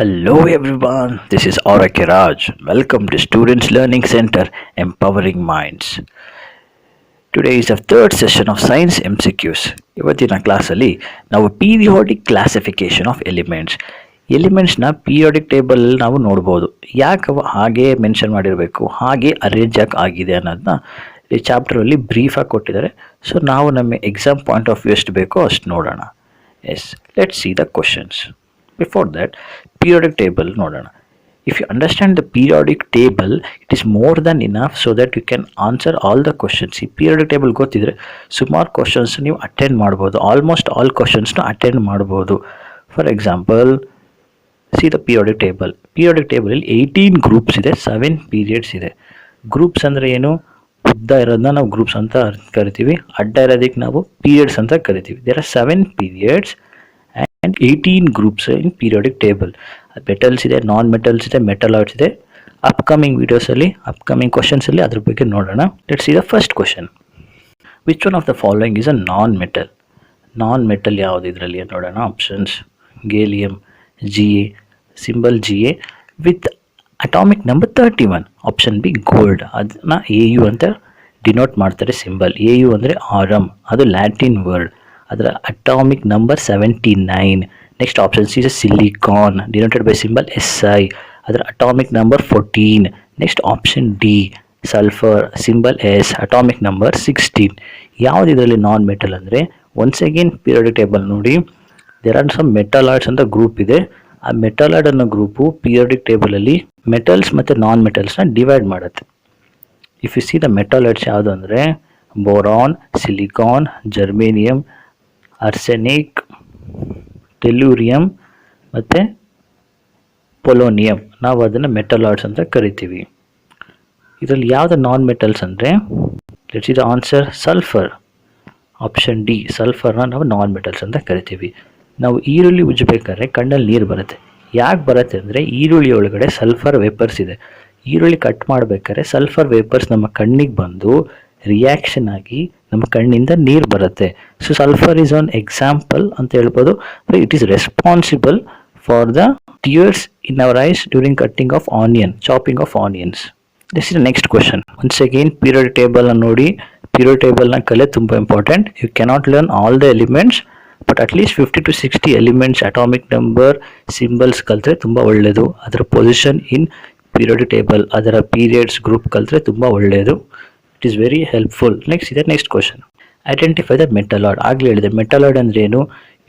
Hello everyone, this is Auraki Raj. Welcome to Students Learning Center Empowering Minds. Today is the third session of Science MCQs. ಇವತ್ತಿನ ಕ್ಲಾಸಲ್ಲಿ ನಾವು periodic classification of ಎಲಿಮೆಂಟ್ಸ್ನ periodic table ನಾವು ನೋಡ್ಬೋದು. ಯಾಕೆ ಅವು ಹಾಗೆ ಮೆನ್ಷನ್ ಮಾಡಿರಬೇಕು, ಹಾಗೆ ಅರೇಂಜ್ ಯಾಕೆ ಆಗಿದೆ ಅನ್ನೋದನ್ನ ಈ ಚಾಪ್ಟರಲ್ಲಿ ಬ್ರೀಫಾಗಿ ಕೊಟ್ಟಿದ್ದಾರೆ. ಸೊ ನಾವು ನಮ್ಮ ಎಕ್ಸಾಮ್ ಪಾಯಿಂಟ್ ಆಫ್ ವ್ಯೂ ಎಷ್ಟು ಬೇಕೋ ಅಷ್ಟು ನೋಡೋಣ. Yes, let's see the questions. Before that, periodic table ನೋಡೋಣ. If you understand the periodic table, it is more than enough so that you can answer all the questions. ಈ periodic table ಗೊತ್ತಿದ್ರೆ ಸುಮಾರು questions ನೀವು attend ಮಾಡ್ಬೋದು. Almost all ಕ್ವಶನ್ಸ್ನ attend ಮಾಡ್ಬೋದು. For example, C the periodic table. periodic table ಅಲ್ಲಿ 18 groups ಇದೆ, 7 periods ಇದೆ. Groups ಅಂದರೆ ಏನು? ಉದ್ದ ಇರೋದನ್ನ ನಾವು ಗ್ರೂಪ್ಸ್ ಅಂತ ಕರಿತೀವಿ, ಅಡ್ಡ ಇರೋದಕ್ಕೆ ನಾವು ಪೀರಿಯಡ್ಸ್ ಅಂತ ಕರಿತೀವಿ. There are 7 periods and 18 groups in periodic table. Metals ಇದೆ, ನಾನ್ ಮೆಟಲ್ಸ್ ಇದೆ, ಮೆಟಲಾಯ್ಡ್ಸ್ ಇದೆ. ಅಪ್ಕಮಿಂಗ್ ವಿಡಿಯೋಸಲ್ಲಿ ಅಪ್ಕಮಿಂಗ್ ಕ್ವಶನ್ಸಲ್ಲಿ ಅದ್ರ ಬಗ್ಗೆ ನೋಡೋಣ. Let's see the first question. Which one of the following is a non metal? Non metal ಯಾವುದು ಇದರಲ್ಲಿ ನೋಡೋಣ. Options: gallium, GA, symbol GA with atomic number 31. Option B gold, ಅದನ್ನ AU ಅಂತ ಡಿನೋಟ್ ಮಾಡ್ತಾರೆ ಸಿಂಬಲ್. AU ಅಂದರೆ aurum, ಅದು Latin word, ಅದರ atomic number 79. Next option C is silicon, denoted by symbol SI, ಅದರ atomic number 14. Next option D sulphur, symbol S, atomic number 16. ಯಾವುದು ಇದರಲ್ಲಿ non metal ಅಂದರೆ, ಒನ್ಸ್ ಅಗೇನ್ ಪೀರಿಯಾಡಿಕ್ ಟೇಬಲ್ ನೋಡಿ, there are some metalloids ಅಂತ group ಇದೆ. ಆ ಮೆಟಲಾಯ್ಡ್ ಅನ್ನೋ group periodic ಟೇಬಲಲ್ಲಿ metals ಮತ್ತು ನಾನ್ ಮೆಟಲ್ಸ್ನ ಡಿವೈಡ್ ಮಾಡುತ್ತೆ. If U C the metalloids ಯಾವುದು ಅಂದರೆ ಬೋರಾನ್, ಸಿಲಿಕಾನ್, ಜರ್ಮೇನಿಯಂ, ಆರ್ಸೆನಿಕ್, ಟೆಲ್ಲೂರಿಯಂ ಮತ್ತು ಪೊಲೋನಿಯಂ. ನಾವು ಅದನ್ನು ಮೆಟಲಾಯ್ಡ್ಸ್ ಅಂತ ಕರಿತೀವಿ. ಇದರಲ್ಲಿ ಯಾವುದು ನಾನ್ ಮೆಟಲ್ಸ್ ಅಂದರೆ, let's see the answer sulphur. Option D ಸಲ್ಫರ್ನ ನಾವು ನಾನ್ ಮೆಟಲ್ಸ್ ಅಂತ ಕರಿತೀವಿ. ನಾವು ಈರುಳ್ಳಿ ಉಜ್ಜಬೇಕಾದ್ರೆ ಕಣ್ಣಲ್ಲಿ ನೀರು ಬರುತ್ತೆ. ಯಾಕೆ ಬರುತ್ತೆ ಅಂದರೆ, ಈರುಳ್ಳಿ ಒಳಗಡೆ ಸಲ್ಫರ್ ವೇಪರ್ಸ್ ಇದೆ. ಈರುಳ್ಳಿ ಕಟ್ ಮಾಡಬೇಕಾದ್ರೆ ಸಲ್ಫರ್ ವೇಪರ್ಸ್ ನಮ್ಮ ಕಣ್ಣಿಗೆ ಬಂದು ರಿಯಾಕ್ಷನ್ ಆಗಿ ನಮ್ಮ ಕಣ್ಣಿಂದ ನೀರು ಬರುತ್ತೆ. So sulphur is an example ಅಂತ ಹೇಳ್ಬೋದು. It is responsible for the tears in our eyes during cutting of onion, chopping of onions. This is the next question. Once again periodic ಟೇಬಲ್ನ ನೋಡಿ. ಪೀರಿಯಾಡಿಕ್ ಟೇಬಲ್ನ ಕಲೆ ತುಂಬ important. You cannot learn all the elements, but at least 50 to 60 elements, atomic number, symbols ಕಲಿತ್ರೆ ತುಂಬ ಒಳ್ಳೆಯದು. ಅದರ position in periodic table, ಅದರ ಪೀರಿಯಡ್ಸ್ ಗ್ರೂಪ್ ಕಲಿತ್ರೆ ತುಂಬ ಒಳ್ಳೆಯದು. It is very helpful. Next question. Identify the metalloid. ಆಗಲೇ ಹೇಳಿದೆ ಮೆಟಲಾಯ್ಡ್ ಅಂದರೆ ಏನು?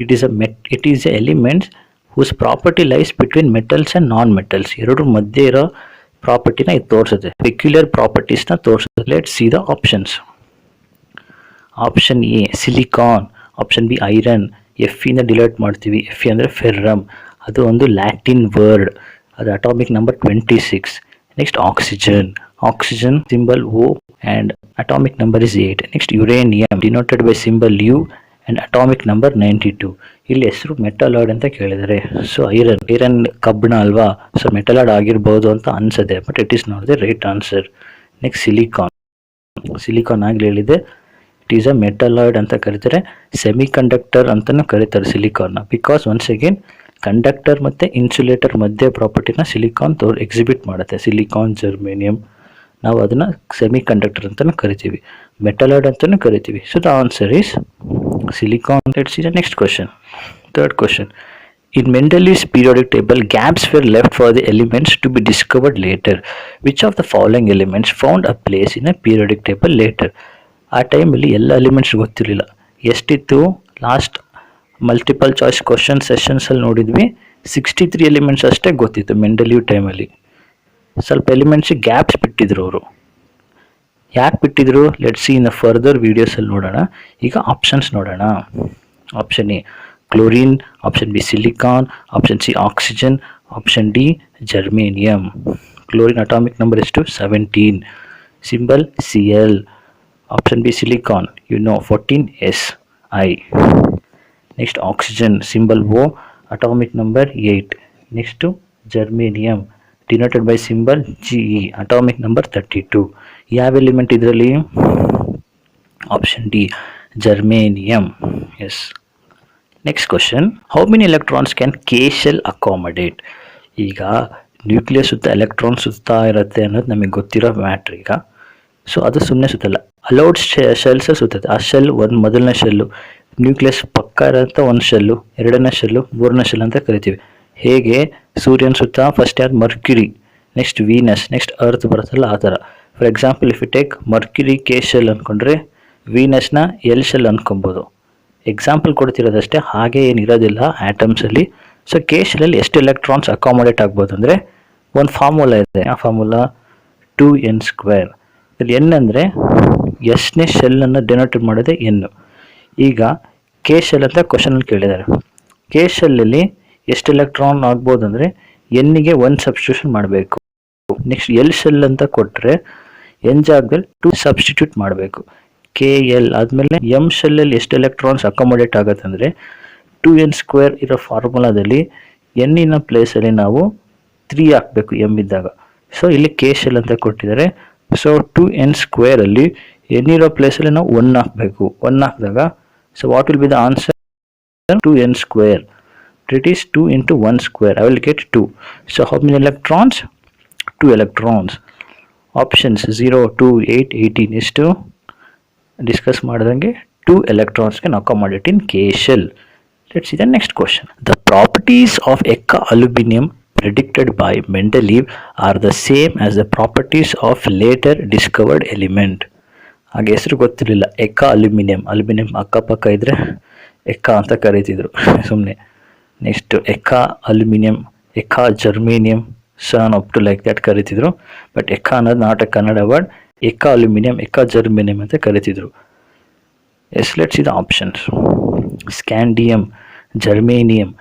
It is a elements whose property lies between metals and non metals. ಎರಡರ ಮಧ್ಯೆ ಇರೋ ಪ್ರಾಪರ್ಟಿನ ಇದು ತೋರಿಸುತ್ತೆ, ಪೆಕ್ಯುಲರ್ ಪ್ರಾಪರ್ಟೀಸ್ನ ತೋರಿಸುತ್ತೆ. Let's see the options. Option A silicon, option B iron. Fe ಡಿಲೈಟ್ ಮಾಡ್ತೀವಿ. Fe ಅಂದರೆ ಫೆರ್ರಮ್, ಅದು ಒಂದು ಲ್ಯಾಟಿನ್ ವರ್ಡ್, ಅದು atomic number 26. Next oxygen, oxygen symbol O and atomic number is 8. Next uranium, denoted by symbol U and atomic number 92. ಇಲ್ಲಿ ಹೆಸರು ಮೆಟಲಾಯ್ಡ್ ಅಂತ ಕೇಳಿದರೆ. ಸೊ ಐರನ್ ಕಬ್ಬಿಣ ಅಲ್ವಾ, ಸೊ ಮೆಟಲಾಯ್ಡ್ ಆಗಿರ್ಬೋದು ಅಂತ ಅನ್ಸುತ್ತೆ, but it is not the right answer. Next silicon ಆಗಲಿ ಹೇಳಿದೆ, ಇಟ್ ಈಸ್ ಅ ಮೆಟಲಾಯ್ಡ್ ಅಂತ ಕರೀತಾರೆ. ಸೆಮಿ ಕಂಡಕ್ಟರ್ ಅಂತಲೂ ಕರೀತಾರೆ ಸಿಲಿಕಾನ್ನ, ಬಿಕಾಸ್ ಒನ್ಸ್ ಅಗೇನ್ ಕಂಡಕ್ಟರ್ ಮತ್ತು ಇನ್ಸುಲೇಟರ್ ಮಧ್ಯೆ ಪ್ರಾಪರ್ಟಿನ ಸಿಲಿಕಾನ್ ಎಕ್ಸಿಬಿಟ್ ಮಾಡುತ್ತೆ. ಸಿಲಿಕಾನ್, ಜರ್ಮೇನಿಯಂ, ನಾವು ಅದನ್ನು ಸೆಮಿ ಕಂಡಕ್ಟರ್ ಅಂತಲೂ ಕರಿತೀವಿ, ಮೆಟಲಾಯ್ಡ್ ಅಂತಲೂ ಕರಿತೀವಿ. So the answer is silicon. Let's see the next question. Third question. In Mendeleev's periodic table, gaps were left for the elements to be discovered later. Which of the following elements found a place in a periodic table later? ಆ ಟೈಮಲ್ಲಿ ಎಲ್ಲ ಎಲಿಮೆಂಟ್ಸ್ ಗೊತ್ತಿರಲಿಲ್ಲ. ಎಷ್ಟಿತ್ತು? Last multiple choice question ಸೆಷನ್ಸಲ್ಲಿ ನೋಡಿದ್ವಿ, 63 elements ಅಷ್ಟೇ ಗೊತ್ತಿತ್ತು Mendeleev ಟೈಮಲ್ಲಿ. ಸ್ವಲ್ಪ ಎಲಿಮೆಂಟ್ಸಿಗೆ ಗ್ಯಾಪ್ಸ್ ಬಿಟ್ಟಿದ್ರು ಅವರು. ಯಾಕೆ ಬಿಟ್ಟಿದ್ರು? Let's see in the further ವೀಡಿಯೋಸಲ್ಲಿ ನೋಡೋಣ. ಈಗ ಆಪ್ಷನ್ಸ್ ನೋಡೋಣ. Option A chlorine, option B silicon, option C oxygen, option D germanium. Chlorine atomic number ಎಷ್ಟು? 17, symbol Cl. Option B silicon, 14 Si. Next oxygen, symbol O, atomic number 8. Next germanium, denoted by symbol GE, atomic number 32. ಯಾವ element ಇದರಲ್ಲಿ? Option D germanium. Yes. Next question. How many electrons can K shell accommodate? ಈಗ nucleus ಸುತ್ತ electron ಸುತ್ತಾ ಇರುತ್ತೆ ಅನ್ನೋದು ನಮಗೆ ಗೊತ್ತಿರೋ matter ಈಗ. ಸೊ ಅದು ಸುಮ್ಮನೆ ಸುತ್ತಲ್ಲ, ಅಲೌಡ್ ಶೆಲ್ಸ್ ಸುತ್ತದೆ. ಆ ಶೆಲ್ ಒಂದು ಮೊದಲನೇ ಶೆಲ್ಲು, ನ್ಯೂಕ್ಲಿಯಸ್ ಪಕ್ಕ ಇರೋಂಥ ಒಂದು ಶೆಲ್ಲು, ಎರಡನೇ ಶೆಲ್ಲು, ಮೂರನೇ ಶೆಲ್ ಅಂತ ಕರಿತೀವಿ. ಹೇಗೆ ಸೂರ್ಯನ ಸುತ್ತ ಫಸ್ಟ್ ಯಾರು Mercury, next Venus, next Earth ಬರುತ್ತಲ್ಲ ಆ ಥರ. For example if you take Mercury K shell ಅಂದ್ಕೊಂಡ್ರೆ ವೀನಸ್ನ ಎಲ್ ಶೆಲ್ ಅಂದ್ಕೊಬೋದು. ಎಕ್ಸಾಂಪಲ್ ಕೊಡ್ತಿರೋದಷ್ಟೇ, ಹಾಗೆ ಏನಿರೋದಿಲ್ಲ ಆಟಮ್ಸಲ್ಲಿ. ಸೊ ಕೆ ಶೆಲ್ಲಲ್ಲಿ ಎಷ್ಟು ಎಲೆಕ್ಟ್ರಾನ್ಸ್ ಅಕಾಮಡೇಟ್ ಆಗ್ಬೋದು ಅಂದರೆ ಒಂದು ಫಾರ್ಮುಲಾ ಇದೆ, ಆ ಫಾರ್ಮುಲಾ 2n². ಇಲ್ಲಿ ಎನ್ ಅಂದರೆ ಎಷ್ಟನೇ ಶೆಲ್ಲನ್ನು ಡೆನೋಟೇಟ್ ಮಾಡೋದೇ ಎನ್ನು. ಈಗ ಕೆ ಶೆಲ್ ಅಂತ ಕ್ವಶನಲ್ಲಿ ಕೇಳಿದ್ದಾರೆ. ಕೆ ಶೆಲ್ಲಲ್ಲಿ ಎಷ್ಟು ಎಲೆಕ್ಟ್ರಾನ್ ಆಗ್ಬೋದು ಅಂದರೆ ಎನ್ನಿಗೆ 1 ಸಬ್ಸ್ಟಿಟ್ಯೂಷನ್ ಮಾಡಬೇಕು. ನೆಕ್ಸ್ಟ್ ಎಲ್ ಶೆಲ್ ಅಂತ ಕೊಟ್ಟರೆ ಎನ್ ಜಾಗದಲ್ಲಿ 2 ಸಬ್ಸ್ಟಿಟ್ಯೂಟ್ ಮಾಡಬೇಕು. ಕೆ ಎಲ್ ಆದಮೇಲೆ ಎಮ್ ಶೆಲ್ಲಲ್ಲಿ ಎಷ್ಟು ಎಲೆಕ್ಟ್ರಾನ್ಸ್ ಅಕಾಮಡೇಟ್ ಆಗುತ್ತೆ ಅಂದರೆ 2n² ಇರೋ ಫಾರ್ಮುಲಾದಲ್ಲಿ ಎನ್ನಿನ ಪ್ಲೇಸಲ್ಲಿ ನಾವು 3 ಹಾಕಬೇಕು ಎಮ್ ಇದ್ದಾಗ. ಸೊ ಇಲ್ಲಿ ಕೆ ಶೆಲ್ ಅಂತ ಕೊಟ್ಟಿದ್ದಾರೆ. ಸೊ 2n² ಅಲ್ಲಿ ಎನ್ನಿರೋ ಪ್ಲೇಸಲ್ಲಿ ನಾವು 1 ಹಾಕಬೇಕು. 1 ಹಾಕಿದಾಗ so what will be the answer? 2n². It is 2 into 1². I will get 2. So how many electrons? 2 electrons. Options 0, 2, 8, 18 is to discuss ಮಾಡಿದಂಗೆ 2 electrons can accommodate in K shell. Let's see the next question. The properties of Eka aluminum predicted by Mendeleev are the same as the properties of later discovered element. ಹಾಗೆ ಹೆಸರು ಗೊತ್ತಿರಲಿಲ್ಲ, ಎಕಾ aluminium. Aluminium ಅಕ್ಕಪಕ್ಕ ಇದ್ರೆ ಎಕಾ ಅಂತ ಕರೀತಿದ್ರು ಸುಮ್ಮನೆ. Next ಎಕಾ aluminium, ಎಕಾ germanium, so on up to like that ಕರಿತಿದ್ರು. ಬಟ್ ಎಕಾ ಅನ್ನೋದು ನಾಟ್ ಎ ಕನ್ನಡ ವರ್ಡ್. ಎಕಾ ಅಲ್ಯೂಮಿನಿಯಂ, ಎಕಾ ಜರ್ಮೇನಿಯಂ ಅಂತ ಕರಿತಿದ್ರು. Yes, let's see the options. Scandium, germanium,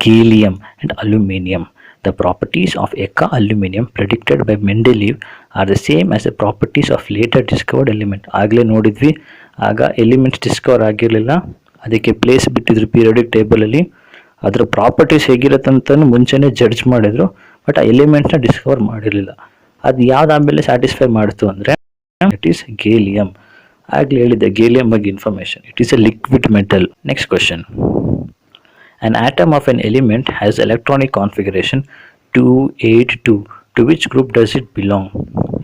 gallium and aluminum. The properties of Eka aluminum predicted by Mendeleev are the same as the properties of later discovered element. ಆಗಲೇ ನೋಡಿದ್ವಿ, ಆಗ elements Discover ಆಗಿರಲಿಲ್ಲ, ಅದಕ್ಕೆ place ಬಿಟ್ಟಿದ್ರು periodic ಟೇಬಲಲ್ಲಿ. ಅದರ properties ಹೇಗಿರುತ್ತಂತ ಮುಂಚೆನೇ judge ಮಾಡಿದ್ರು, but ಆ ಎಲಿಮೆಂಟ್ನ ಡಿಸ್ಕವರ್ ಮಾಡಿರಲಿಲ್ಲ. ಅದು ಯಾವ್ದು ಆಮೇಲೆ ಸ್ಯಾಟಿಸ್ಫೈ ಮಾಡ್ತು ಅಂದರೆ ಇಟ್ ಈಸ್ ಗೇಲಿಯಂ. ಆಗಲೇ ಹೇಳಿದ್ದೆ ಗೇಲಿಯಂ ಬಗ್ಗೆ information. It is A liquid metal. Next question. An atom of an element has electronic configuration 282. To which group does it belong?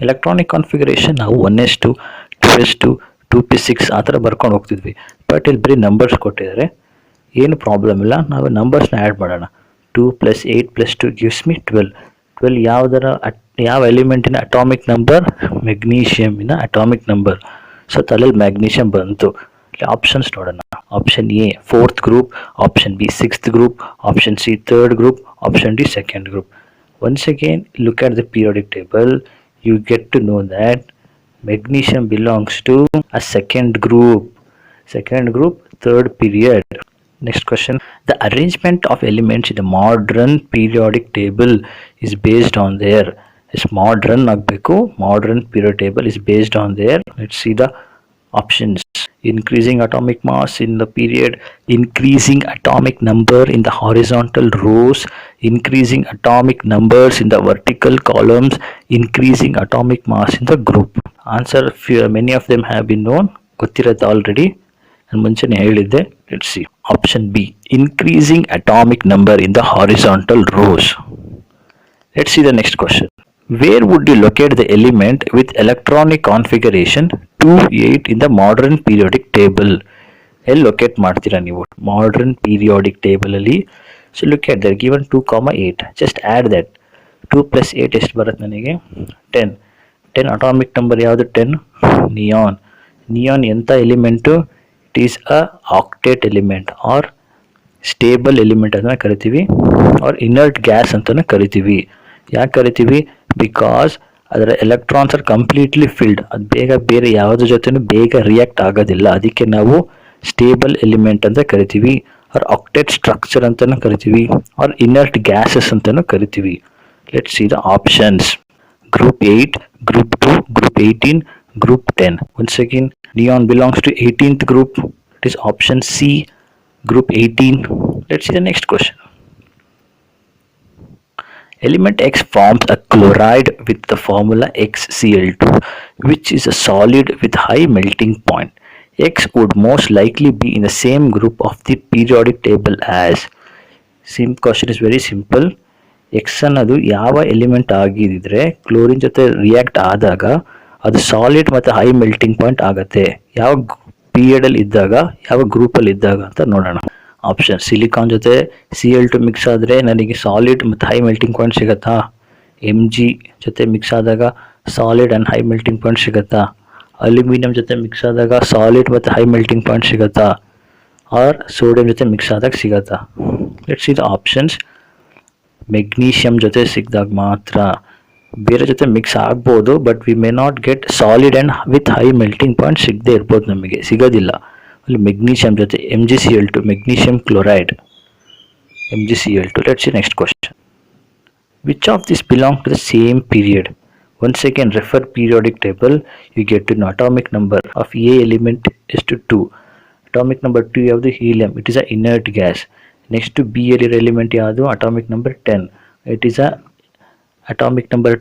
Electronic configuration ನಾವು 1s2, 2s2, 2p6 ಆ ಥರ ಬರ್ಕೊಂಡು ಹೋಗ್ತಿದ್ವಿ. ಬಟ್ ಇಲ್ಲಿ ಬರೀ ನಂಬರ್ಸ್ ಕೊಟ್ಟಿದ್ದಾರೆ, ಏನು ಪ್ರಾಬ್ಲಮ್ ಇಲ್ಲ. ನಾವು ನಂಬರ್ಸ್ನ ಆ್ಯಡ್ ಮಾಡೋಣ. 2 + 8 + 2 gives me 12. 12 ಯಾವ ಎಲಿಮೆಂಟಿನ ಅಟಾಮಿಕ್ ನಂಬರ್? ಮೆಗ್ನೀಷಿಯಮಿನ ಅಟಾಮಿಕ್ ನಂಬರ್. ಸೊ ತಲೆಯಲ್ಲಿ ಮ್ಯಾಗ್ನೀಷಿಯಮ್ ಬಂತು. ಆಪ್ಷನ್ಸ್ ನೋಡೋಣ. Option A 4th group, option B 6th group, option C 3rd group, option D 2nd group. Once again, look at the periodic table. You get to know that magnesium belongs to a 2nd group. 2nd group, 3rd period. Next question. The arrangement of elements in the modern periodic table is based on their. Is modern agbeku. Modern periodic table is based on their. Let's see the options. Increasing atomic mass in the period, increasing atomic number in the horizontal rows, increasing atomic numbers in the vertical columns, increasing atomic mass in the group. Answer, many of them have been known, ಗೊತ್ತಿರುತ್ತೆ already, ನಾನು ಮುಂಚೆನೇ ಹೇಳಿದ್ದೆ. Let's see. Option B increasing atomic number in the horizontal rows. Let's see the next question. Where would you locate the element with electronic configuration 2, 8 in the modern periodic table? ಎಲ್ಲಿ locate ಮಾಡ್ತೀರಾ ನೀವು modern periodic ಟೇಬಲಲ್ಲಿ? So look at that, given 2, 8. Just add that. 2 + 8 ಎಷ್ಟು ಬರುತ್ತೆ ನನಗೆ? 10. 10 atomic number ಯಾವುದು? 10. Neon. Neon ಎಂಥ element? It is a octet element R stable element ಅಂತ ಕರಿತೀವಿ, ಆರ್ ಇನರ್ಟ್ ಗ್ಯಾಸ್ ಅಂತಲೂ ಕರಿತೀವಿ. ಯಾಕೆ ಕರಿತೀವಿ? ಬಿಕಾಸ್ ಅದರ ಎಲೆಕ್ಟ್ರಾನ್ಸ್ ಆರ್ ಕಂಪ್ಲೀಟ್ಲಿ ಫಿಲ್ಡ್. ಅದು ಬೇರೆ ಯಾವುದ್ರ ಜೊತೆನೂ ಬೇಗ ರಿಯಾಕ್ಟ್ ಆಗೋದಿಲ್ಲ. ಅದಕ್ಕೆ ನಾವು ಸ್ಟೇಬಲ್ ಎಲಿಮೆಂಟ್ ಅಂತ ಕರಿತೀವಿ, ಆರ್ ಆಕ್ಟೇಟ್ ಸ್ಟ್ರಕ್ಚರ್ ಅಂತಲೂ ಕರಿತೀವಿ, ಆರ್ ಇನರ್ಟ್ ಗ್ಯಾಸಸ್ ಅಂತಲೂ ಕರಿತೀವಿ. Let's see the options. Group 8, group 2, group 18, group 10. Once again, neon belongs to 18th group. It is option C, group 18. Let's see the next question. Element X forms a chloride with the formula XCl2, which is a solid with high melting point. X would most likely be in the same group of the periodic table as. Same question is very simple. X ಅನ್ನೋದು ಯಾವ element ಆಗಿದ್ರೆ chlorine ಜೊತೆ react ಆದಾಗ ಅದು solid ಮತ್ತು high melting point ಆಗುತ್ತೆ. ಯಾವ ಪೀರಿಯಡಲ್ಲಿ ಇದ್ದಾಗ, ಯಾವ ಗ್ರೂಪಲ್ಲಿ ಇದ್ದಾಗ ಅಂತ ನೋಡೋಣ. ಆಪ್ಷನ್: ಸಿಲಿಕಾನ್ ಜೊತೆ Cl2 ಮಿಕ್ಸ್ ಆದರೆ ನನಗೆ ಸಾಲಿಡ್ ಮತ್ತು ಹೈ ಮೆಲ್ಟಿಂಗ್ ಪಾಯಿಂಟ್ ಸಿಗುತ್ತಾ? Mg ಜೊತೆ ಮಿಕ್ಸ್ ಆದಾಗ solid and high melting point ಸಿಗುತ್ತಾ? ಅಲ್ಯೂಮಿನಿಯಂ ಜೊತೆ ಮಿಕ್ಸ್ ಆದಾಗ ಸಾಲಿಡ್ ಮತ್ತು ಹೈ ಮೆಲ್ಟಿಂಗ್ ಪಾಯಿಂಟ್ ಸಿಗುತ್ತಾ? ಆರ್ ಸೋಡಿಯಂ ಜೊತೆ ಮಿಕ್ಸ್ ಆದಾಗ ಸಿಗುತ್ತಾ? Let's see the options. Magnesium ಜೊತೆ ಸಿಕ್ಕಿದಾಗ ಮಾತ್ರ. ಬೇರೆ ಜೊತೆ ಮಿಕ್ಸ್ ಆಗ್ಬೋದು, but we may not get solid and with high melting point ಸಿಗದೆ ಇರ್ಬೋದು, ನಮಗೆ ಸಿಗೋದಿಲ್ಲ. ಅಲ್ಲಿ ಮೆಗ್ನೀಷಿಯಮ್ ಜೊತೆ MgCl2, magnesium chloride, MgCl2. Let's see next question. Which of this belong to the same period? Once again, refer periodic table. You get to know atomic number of A element is to 2. Atomic number 2 ಯಾವುದು? helium. It is a inert gas. Next to B element ಯಾವುದು? atomic number 10. It is a atomic number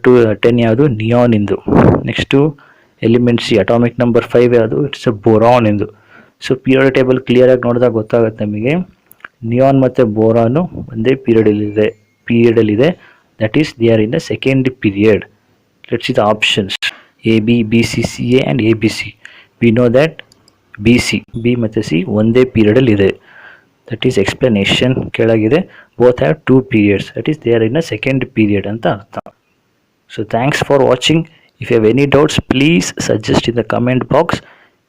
10 ಯಾವುದು? Neon ಇಂದು. Next to element C, atomic number 5 ಯಾವುದು? It's a boron ಇಂದು. So period table clear ಆಗಿ ನೋಡಿದಾಗ ಗೊತ್ತಾಗುತ್ತೆ ನಮಗೆ, neon ಮತ್ತು ಬೋರಾನು ಒಂದೇ ಪೀರಿಯಡಲ್ಲಿದೆ. That is they are in the second period. Let's see the options. AB, BC, CA and ABC. We know that BC, B ಮತ್ತು C ಒಂದೇ ಪೀರಿಯಡಲ್ಲಿ ಇದೆ. ದಟ್ ಈಸ್ ಎಕ್ಸ್ಪ್ಲನೇಷನ್ ಕೆಳಗಿದೆ. Both have 2 periods. That is they are in a second period ಅಂತ ಅರ್ಥ. So thanks for watching. If you have any doubts, please suggest in the comment box.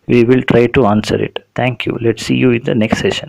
We will try to answer it. Thank you. Let's see you in the next session.